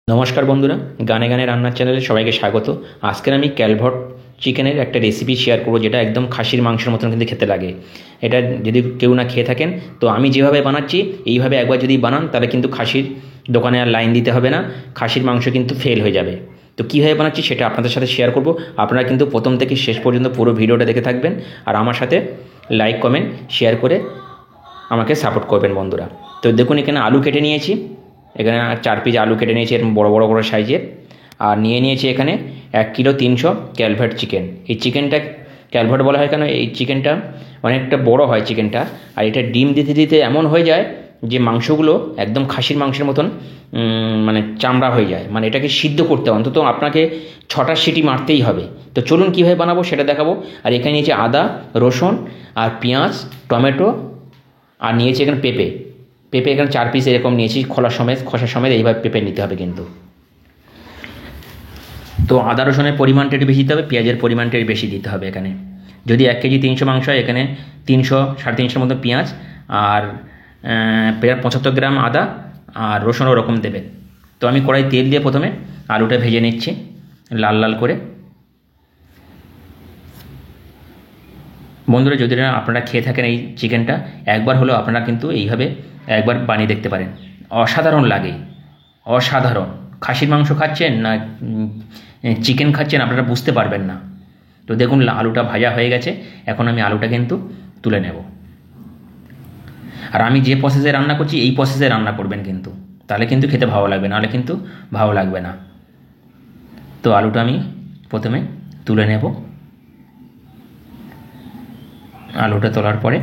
নমস্কার বন্ধুরা, গানে গানে রান্নার চ্যানেলে সবাইকে স্বাগত। আজকের আমি ক্যালভট চিকেনের একটা রেসিপি শেয়ার করবো, যেটা একদম খাসির মাংসের মতন কিন্তু খেতে লাগে। এটা যদি কেউ না খেয়ে থাকেন, তো আমি যেভাবে বানাচ্ছি এইভাবে একবার যদি বানান, তাহলে কিন্তু খাসির দোকানে আর লাইন দিতে হবে না, খাসির মাংস কিন্তু ফেল হয়ে যাবে। তো কীভাবে বানাচ্ছি সেটা আপনাদের সাথে শেয়ার করব। আপনারা কিন্তু প্রথম থেকে শেষ পর্যন্ত পুরো ভিডিওটা দেখে থাকবেন, আর আমার সাথে লাইক কমেন্ট শেয়ার করে আমাকে সাপোর্ট করবেন বন্ধুরা। তো দেখুন, এখানে আলু কেটে নিয়েছি, এখানে 4 পিস আলু কেটে নিয়েছি এরকম বড় বড় করে সাইজের। আর নিয়ে নিয়েছি এখানে 1 কিলো 300 ক্যালভেট চিকেন। এই চিকেনটা ক্যালভেট বলা হয় কেন, এই চিকেনটা অনেকটা বড় হয় চিকেনটা, আর এটা ডিম দিতে দিতে এমন হয়ে যায় যে মাংসগুলো একদম খাসির মাংসের মতন মানে চামড়া হয়ে যায়। মানে এটাকে সিদ্ধ করতে অন্তত আপনাকে 6টা সিটি মারতেই হবে। তো চলুন কীভাবে বানাবো সেটা দেখাবো। আর এখানে নিয়েছি আদা, রসুন আর পেঁয়াজ, টমেটো, আর নিয়েছি এখানে পেঁপে। পেঁপে এখানে 4 পিস এরকম নিয়েছি, খোসা সমেত এইভাবে পেঁপে নিতে হবে কিন্তু। তো আদা রসুনের পরিমাণটা একটু বেশি দিতে হবে, পেঁয়াজের পরিমাণটা একটু বেশি দিতে হবে। এখানে যদি 1 কেজি 300 মাংস হয়, এখানে 300 350 মতো পেঁয়াজ, আর প্রায় 75 গ্রাম আদা, আর রসুন ওরকম দেবেন। তো আমি কড়াই তেল দিয়ে প্রথমে আলুটা ভেজে নিচ্ছি লাল লাল করে। বন্ধুরা, যদি না আপনারা খেয়ে থাকেন এই চিকেনটা, একবার হলেও আপনারা কিন্তু এইভাবে একবার বানিয়ে দেখতে পারেন। অসাধারণ লাগে, অসাধারণ। খাসির মাংস খাচ্ছেন না চিকেন খাচ্ছেন আপনারা বুঝতে পারবেন না। তো দেখুন আলুটা ভাজা হয়ে গেছে, এখন আমি আলুটা কিন্তু তুলে নেব। আর আমি যে প্রসেসে রান্না করছি এই প্রসেসে রান্না করবেন কিন্তু, তাহলে কিন্তু খেতে ভালো লাগবে, নাহলে কিন্তু ভালো লাগবে না। তো আলুটা আমি প্রথমে তুলে নেব। আলুটা তোলার পরে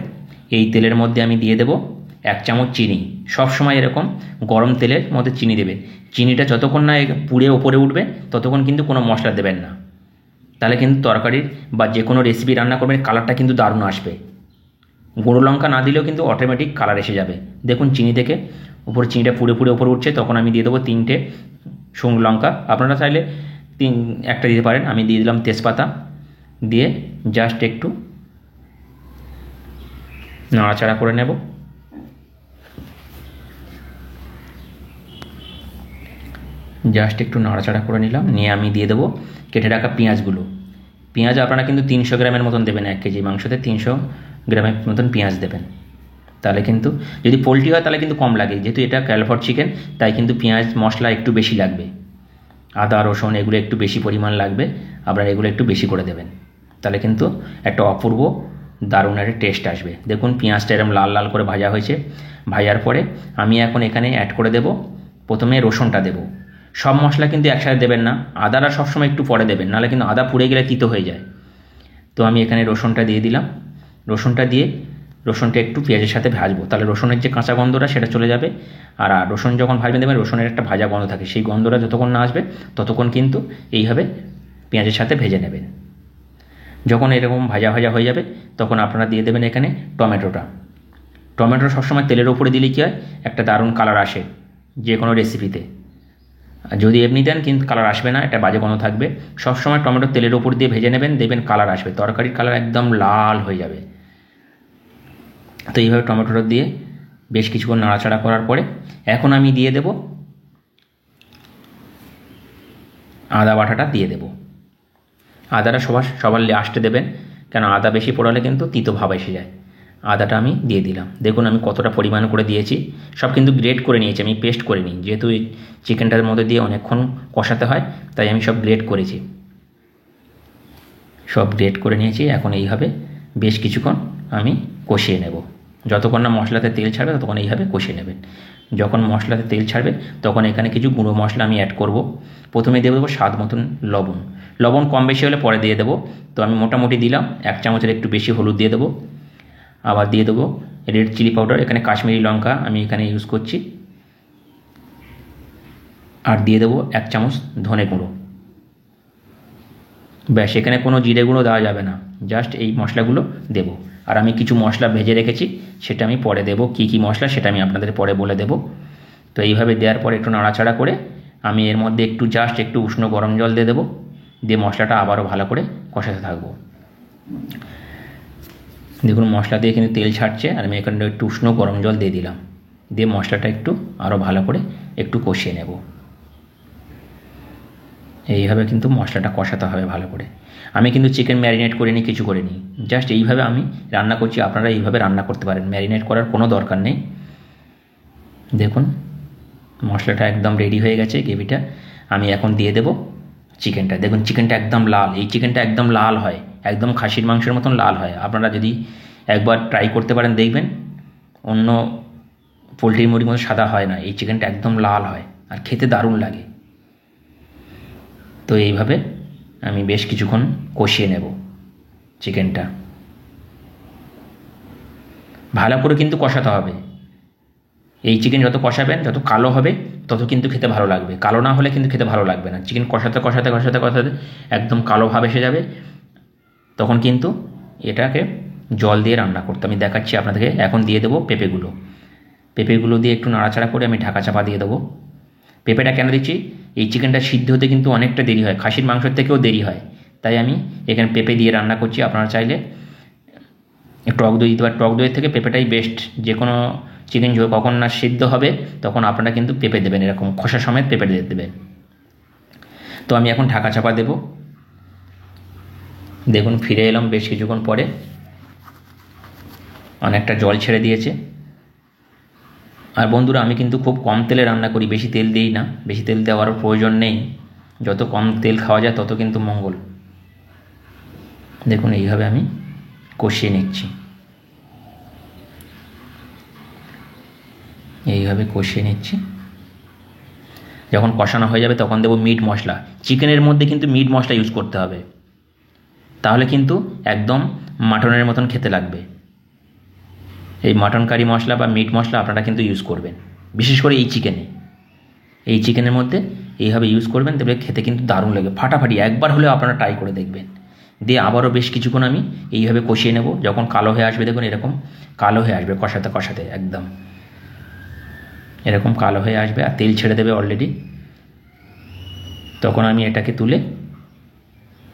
এই তেলের মধ্যে আমি দিয়ে দেব 1 চামচ চিনি। সব সময় এরকম গরম তেলের মধ্যে চিনি দেবেন। চিনিটা যতক্ষণ না পুড়ে ওপরে উঠবে ততক্ষণ কিন্তু কোনো মশলা দেবেন না, তাহলে কিন্তু তরকারির বা যে কোনো রেসিপি রান্না করবেন কালারটা কিন্তু দারুণ আসবে। গুঁড়ো লঙ্কা না দিলেও কিন্তু অটোমেটিক কালার এসে যাবে। দেখুন চিনি থেকে উপরে চিনিটা পুড়ে পুড়ে ওপরে উঠছে, তখন আমি দিয়ে দেবো 3টে শুকনো লঙ্কা। আপনারা চাইলে একটা দিতে পারেন, আমি দিয়ে দিলাম তেজপাতা। দিয়ে জাস্ট একটু নাড়াচাড়া করে নেব। জাস্ট একটু নাড়াচাড়া করে নিলাম, নিয়ে আমি দিয়ে দেবো কেটে রাখা পেঁয়াজগুলো। পেঁয়াজ আপনারা কিন্তু 300 গ্রামের মতন দেবেন, 1 কেজি মাংসতে 300 গ্রামের মতন পেঁয়াজ দেবেন। তাহলে কিন্তু যদি পোলট্রি হয় তাহলে কিন্তু কম লাগে, যেহেতু এটা ক্যালভট চিকেন তাই কিন্তু পেঁয়াজ মশলা একটু বেশি লাগবে। আদা রসুন এগুলো একটু বেশি পরিমাণ লাগবে, আপনারা এগুলো একটু বেশি করে দেবেন, তাহলে কিন্তু একটা অপূর্ব দারুণ একটা টেস্ট আসবে। দেখুন পেঁয়াজটা এরকম লাল লাল করে ভাজা হয়েছে। ভাজার পরে আমি এখন এখানে অ্যাড করে দেব, প্রথমে রসুনটা দেব। সব মশলা কিন্তু একসাথে দেবেন না, আদাটা সবসময় একটু পরে দেবেন, নাহলে কিন্তু আদা পুড়ে গেলে তিতো হয়ে যায়। তো আমি এখানে রসুনটা দিয়ে দিলাম। রসুনটা দিয়ে রসুনটা একটু পেঁয়াজের সাথে ভাজবো, তাহলে রসুনের যে কাঁচা গন্ধটা সেটা চলে যাবে। আর রসুন যখন ভাজবেন দেবেন রসুনের একটা ভাজা গন্ধ থাকে, সেই গন্ধটা যতক্ষণ না আসবে ততক্ষণ কিন্তু এইভাবে পেঁয়াজের সাথে ভেজে নেবেন। যখন এরকম ভাজা ভাজা হয়ে যাবে তখন আপনারা দিয়ে দেবেন এখানে টমেটোটা। টমেটো সবসময় তেলের ওপরে দিলে কী হয়, একটা দারুণ কালার আসে যে কোনো রেসিপিতে। যদি এমনি দেন কিন্তু কালার আসবে না, একটা বাজে গন্ধ থাকবে। সবসময় টমেটো তেলের ওপর দিয়ে ভেজে নেবেন, দেখবেন কালার আসবে, তরকারির কালার একদম লাল হয়ে যাবে। তো এইভাবে টমেটোটা দিয়ে বেশ কিছুক্ষণ নাড়াচাড়া করার পরে এখন আমি দিয়ে দেব আদা বাটাটা দিয়ে দেব। আদাটা সবার লাস্টে দেবেন, কেন আদা বেশি পোড়ালে কিন্তু তিতো ভাব এসে যায়। আদাটা আমি দিয়ে দিলাম। দেখুন আমি কতটা পরিমাণ করে দিয়েছি, সব কিন্তু গ্রেট করে নিয়েছি, আমি পেস্ট করে নিই, যেহেতু এই চিকেনটার মধ্যে দিয়ে অনেকক্ষণ কষাতে হয় তাই আমি সব গ্রেট করেছি। সব গ্রেট করে নিয়েছি, এখন এইভাবে বেশ কিছুক্ষণ আমি কষিয়ে নেব। যতক্ষণ না মশলাতে তেল ছাড়বে ততক্ষণ এইভাবে কষিয়ে নেবেন। যখন মশলাতে তেল ছাড়বে তখন এখানে কিছু গুঁড়ো মশলা আমি অ্যাড করব। প্রথমে দিয়ে দেবো স্বাদ মতন লবণ। লবণ কম বেশি হলে পরে দিয়ে দেবো, তো আমি মোটামুটি দিলাম। 1 চামচের একটু বেশি হলুদ দিয়ে দেবো। আবার দিয়ে দেবো রেড চিলি পাউডার, এখানে কাশ্মীরি লঙ্কা আমি এখানে ইউজ করছি। আর দিয়ে দেবো 1 চামচ ধনে গুঁড়ো। ব্যাস, এখানে কোনো জিরে গুঁড়ো দেওয়া যাবে না, জাস্ট এই মশলাগুলো দেব। আর আমি কিছু মশলা ভেজে রেখেছি, সেটা আমি পরে দেবো। কী কী মশলা সেটা আমি আপনাদের পরে বলে দেবো। তো এইভাবে দেওয়ার পরে একটু নাড়াচাড়া করে আমি এর মধ্যে একটু জাস্ট একটু উষ্ণ গরম জল দিয়ে দেবো। দিয়ে মশলাটা আবারও ভালো করে কষাতে থাকবো। দেখুন মশলা দিয়ে কিন্তু তেল ছাড়ছে, আর আমি এখানে একটু উষ্ণ গরম জল দিয়ে দিলাম। দিয়ে মশলাটা একটু আরও ভালো করে একটু কষিয়ে নেব। এইভাবে কিন্তু মশলাটা কষাতে হবে ভালো করে। আমি কিন্তু চিকেন ম্যারিনেট করিনি, কিছু করিনি, জাস্ট এইভাবে আমি রান্না করছি। আপনারা এইভাবে রান্না করতে পারেন, ম্যারিনেট করার কোনো দরকার নেই। দেখুন মশলাটা একদম রেডি হয়ে গেছে, গ্রেভিটা। আমি এখন দিয়ে দেব চিকেনটা। দেখুন চিকেনটা একদম লাল, এই চিকেনটা একদম লাল হয়, একদম খাসির মাংসের মতন লাল হয়। আপনারা যদি একবার ট্রাই করতে পারেন দেখবেন, অন্য পোলট্রির মুরগির মতো সাদা হয় না, এই চিকেনটা একদম লাল হয় আর খেতে দারুণ লাগে। তো এইভাবে আমি বেশ কিছুক্ষণ কষিয়ে নেব চিকেনটা। ভালো করে কিন্তু কষাতে হবে। এই চিকেন যত কষাবেন, যত কালো হবে তত কিন্তু খেতে ভালো লাগবে। কালো না হলে কিন্তু খেতে ভালো লাগবে না। চিকেন কষাতে কষাতে কষাতে কষাতে একদম কালো ভাব এসে যাবে, তখন কিন্তু এটাকে জল দিয়ে রান্না করতে আমি দেখাচ্ছি আপনাদেরকে। এখন দিয়ে দেবো পেঁপেগুলো। পেঁপেগুলো দিয়ে একটু নাড়াচাড়া করে আমি ঢাকা চাপা দিয়ে দেবো। পেঁপেটা কেন দিচ্ছি, এই চিকেনটা সিদ্ধ হতে কিন্তু অনেকটা দেরি হয়, খাসির মাংসের থেকেও দেরি হয়, তাই আমি এখানে পেঁপে দিয়ে রান্না করছি। আপনারা চাইলে টক দই দিতে পারেন, টক দইয়ের থেকে পেঁপেটাই বেস্ট। যে কোনো চিকেন ঝোল কখন না সিদ্ধ হবে তখন আপনারা কিন্তু পেঁপে দেবেন, এরকম খোসা সমেত পেঁপে দিয়ে দেবেন। তো আমি এখন ঢাকা চাপা দেব। দেখুন ফিরে এলাম বেশ কিছুক্ষণ পরে, অনেকটা জল ছেড়ে দিয়েছে। আর বন্ধুরা আমি কিন্তু খুব কম তেলে রান্না করি, বেশি তেল দিই না, বেশি তেল দেওয়ার প্রয়োজন নেই। যত কম তেল খাওয়া যায় তত কিন্তু মঙ্গল। দেখুন এইভাবে আমি কষিয়ে নিচ্ছি, এইভাবে কষিয়ে নিচ্ছি। যখন কষানো হয়ে যাবে তখন দেবো মিট মশলা। চিকেনের মধ্যে কিন্তু মিট মশলা ইউজ করতে হবে, তাহলে কিন্তু একদম মাটনের মতন খেতে লাগবে। এই মাটন কারি মশলা বা মিট মশলা আপনারা কিন্তু ইউজ করবেন, বিশেষ করে এই চিকেনে। এই চিকেনের মধ্যে এইভাবে ইউজ করবেন, তবে খেতে কিন্তু দারুণ লাগে, ফাটাফাটি। একবার হলেও আপনারা ট্রাই করে দেখবেন। দিয়ে আবারও বেশ কিছুক্ষণ আমি এইভাবে কষিয়ে নেব। যখন কালো হয়ে আসবে, দেখুন এরকম কালো হয়ে আসবে, কষাতে কষাতে একদম এরকম কালো হয়ে আসবে আর তেল ছেড়ে দেবে অলরেডি। তখন আমি এটাকে তুলে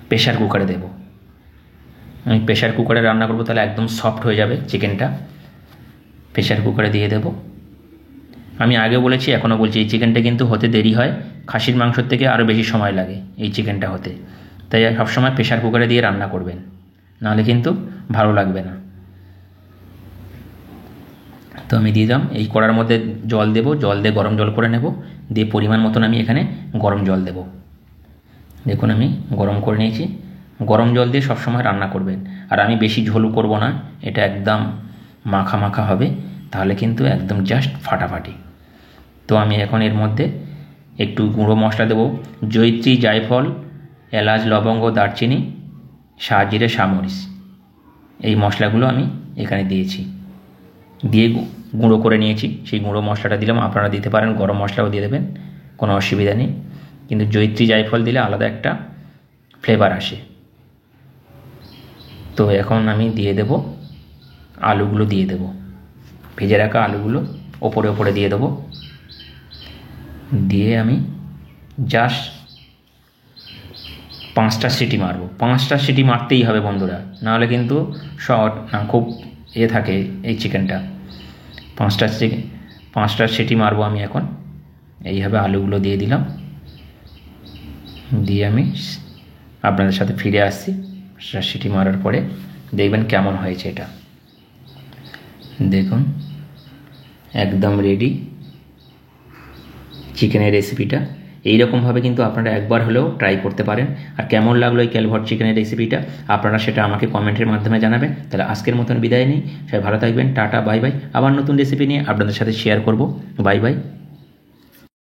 প্রেশার কুকারে দেব। আমি প্রেশার কুকারে রান্না করবো, তাহলে একদম সফট হয়ে যাবে চিকেনটা। প্রেশার কুকারে দিয়ে দেব। আমি আগে বলেছি, এখনও বলছি, এই চিকেনটা কিন্তু হতে দেরি হয়, খাসির মাংসর থেকে আরও বেশি সময় লাগে এই চিকেনটা হতে। তাই সবসময় প্রেশার কুকারে দিয়ে রান্না করবেন, নাহলে কিন্তু ভালো লাগবে না। তো আমি দিয়ে দিলাম। এই কড়ার মধ্যে জল দেব, জল দিয়ে গরম জল করে নেব। দিয়ে পরিমাণ মতন আমি এখানে গরম জল দেব। দেখুন আমি গরম করে নিয়েছি। গরম জল দিয়ে সবসময় রান্না করবেন। আর আমি বেশি ঝোল করব না, এটা একদম মাখা মাখা হবে, তাহলে কিন্তু একদম জাস্ট ফাটাফাটি। তো আমি এখন এর মধ্যে একটু গুঁড়ো মশলা দেবো। জয়িত্রী, জায়ফল, এলাচ, লবঙ্গ, দারচিনি, সাজিরে, সামরিচ, এই মশলাগুলো আমি এখানে দিয়েছি, দিয়ে গুঁড়ো করে নিয়েছি। সেই গুঁড়ো মশলাটা দিলাম। আপনারা দিতে পারেন গরম মশলাও দিয়ে দেবেন, কোনো অসুবিধা নেই। কিন্তু জয়িত্রী, জায়ফল দিলে আলাদা একটা ফ্লেভার আসে। তো এখন আমি দিয়ে দেব আলুগুলো, দিয়ে দেব ভেজে রাখা আলুগুলো ওপরে ওপরে দিয়ে দেবো। দিয়ে আমি জাস্ট 5টা সিটি মারবো। 5টা সিটি মারতেই হবে বন্ধুরা, নাহলে কিন্তু শর্ট না খুব থাকে এই চিকেনটা। 5টা সিটি মারবো আমি এখন। এইভাবে আলুগুলো দিয়ে দিলাম, দিয়ে আমি আপনাদের সাথে ফিরে আসছি 5টা সিটি মারার পরে। দেখবেন কেমন হয়েছে এটা। দেখুন একদম রেডি চিকেনের রেসিপিটা। এইরকমভাবে কিন্তু আপনারা একবার হলেও ট্রাই করতে পারেন। আর কেমন লাগলো এই ক্যালভট চিকেনের রেসিপিটা, আপনারা সেটা আমাকে কমেন্টের মাধ্যমে জানাবেন। তাহলে আজকের মতন বিদায় নিই, সবাই ভালো থাকবেন, টাটা, বাই বাই। আবার নতুন রেসিপি নিয়ে আপনাদের সাথে শেয়ার করব। Bye bye.